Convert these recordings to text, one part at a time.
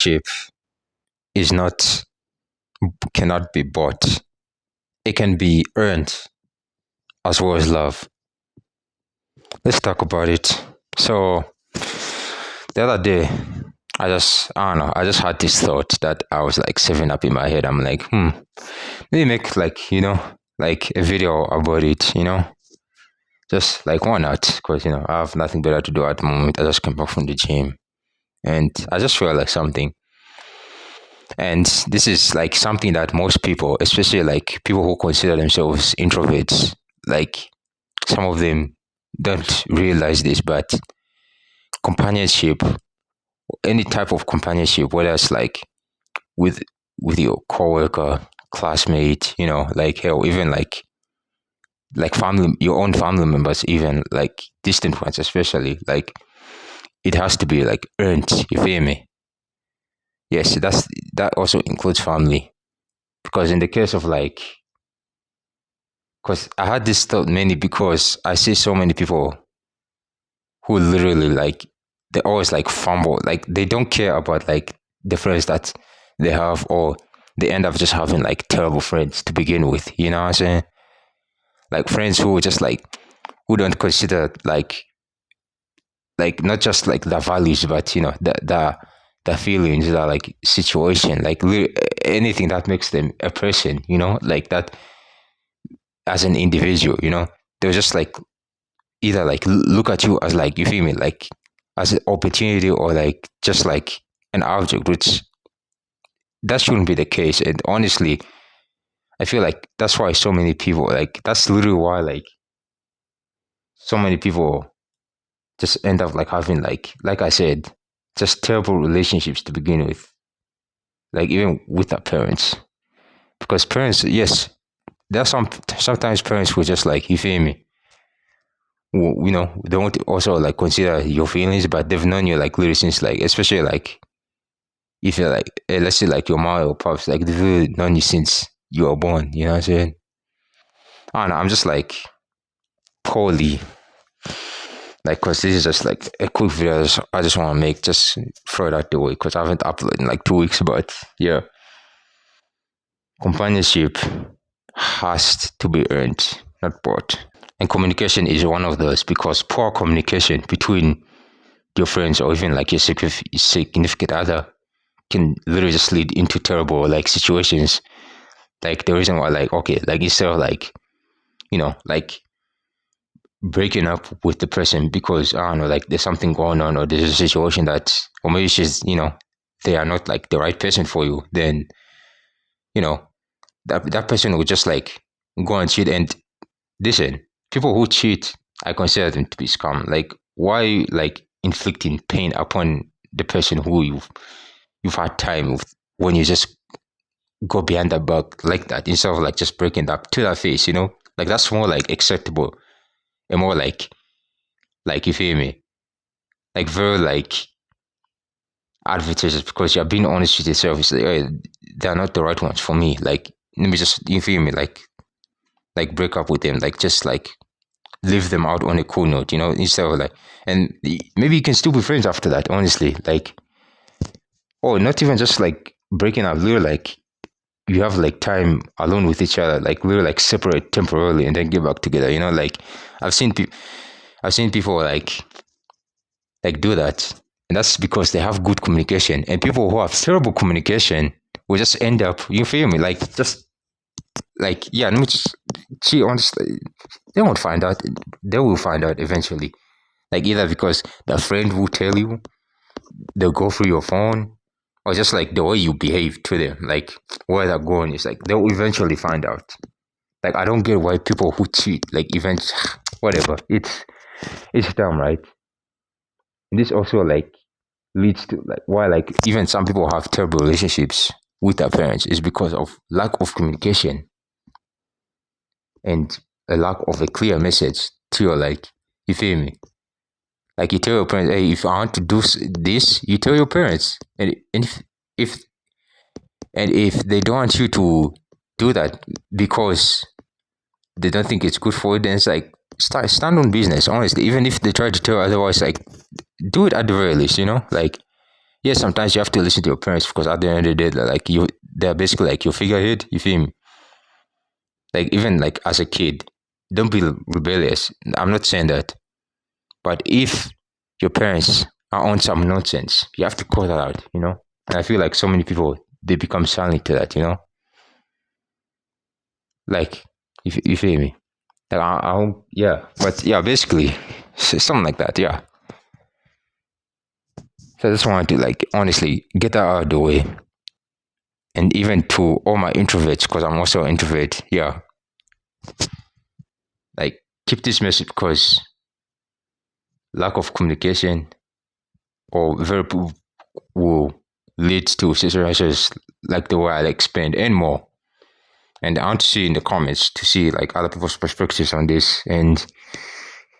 Ship is not cannot be bought. It can be earned as well as love. Let's talk about it. So the other day, I don't know, I just had this thought that I was like saving up in my head. I'm like, maybe make like, like a video about it, just like why not? Because, I have nothing better to do at the moment. I just came back from the gym and I just feel like something. And this is like something that most people, especially like people who consider themselves introverts, like some of them don't realize this, but companionship, any type of companionship, whether it's like with with your coworker, classmate, like hell, even like family, your own family members, even like distant ones, especially, like it has to be like earned. You feel me? Yes, that also includes family, because in the case of like, because I had this thought mainly because I see so many people who literally like they always like fumble, like they don't care about like the friends that they have, or they end up just having like terrible friends to begin with. You know what I'm saying? Like friends who just like who don't consider like not just like the values, but the feelings, the like situation, like anything that makes them a person, like that as an individual, they'll just like either like look at you as like, you feel me, like as an opportunity, or like just like an object, which that shouldn't be the case. And honestly, I feel like that's why so many people, like that's literally why like so many people just end up like having like I said, just terrible relationships to begin with, like even with their parents. Because parents, yes, there's sometimes parents who just like, you feel me, don't also like consider your feelings, but they've known you like literally since like, especially like if you're like, let's say like your mom or pops, like they've really known you since you were born. You know what I'm saying? I don't know. I'm just like poorly, like, cause this is just like a quick video. I just want to make, just throw it out the way, cause I haven't uploaded in like 2 weeks. But yeah, companionship has to be earned, not bought. And communication is one of those, because poor communication between your friends or even like your significant other can literally just lead into terrible like situations. Like the reason why, like, okay, like instead of like, like breaking up with the person because I don't know, like there's something going on, or there's a situation that, or maybe she's, they are not like the right person for you, then you know that person will just like go and cheat. And listen, people who cheat, I consider them to be scum. Like, why like inflicting pain upon the person who you've had time with, when you just go behind the back like that, instead of like just breaking up to that face, like that's more like acceptable and more like, you feel me, like very like advantageous, because you're being honest with yourself. It's like, hey, they're not the right ones for me. Like, let me just, you feel me, like break up with them, like just like leave them out on a cool note, instead of like, and maybe you can still be friends after that, honestly, like, or not even just like breaking up, literally like you have like time alone with each other, like literally like separate temporarily and then get back together, like I've seen people, like do that, and that's because they have good communication. And people who have terrible communication will just end up, you feel me, like just like, yeah, let me just, see, honestly, they won't find out. They will find out eventually, like either because the friend will tell you, they'll go through your phone, or just like the way you behave to them, like where they're going is like they'll eventually find out. Like, I don't get why people who cheat, like, whatever, it's dumb, right? And this also like leads to like why like even some people have terrible relationships with their parents, is because of lack of communication and a lack of a clear message to your, like, you feel me, like you tell your parents, hey, if I want to do this, you tell your parents. And if if they don't want you to do that because they don't think it's good for you, then it's like, stand on business, honestly. Even if they try to tell otherwise, like do it at the very least, like Yeah, sometimes you have to listen to your parents because at the end of the day, like they're basically like your figurehead. You feel me? Like even like as a kid, don't be rebellious. I'm not saying that, but if your parents are on some nonsense, you have to call that out. And I feel like so many people they become silent to that. Like you feel me? Like yeah, but yeah, basically something like that. Yeah. So I just wanted to like honestly get that out of the way, and even to all my introverts because I'm also an introvert. Yeah, like keep this message because lack of communication or verbal will lead to situations like the way I explained and more. And I want to see in the comments to see like other people's perspectives on this. And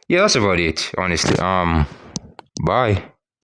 yeah, that's about it, honestly. Bye.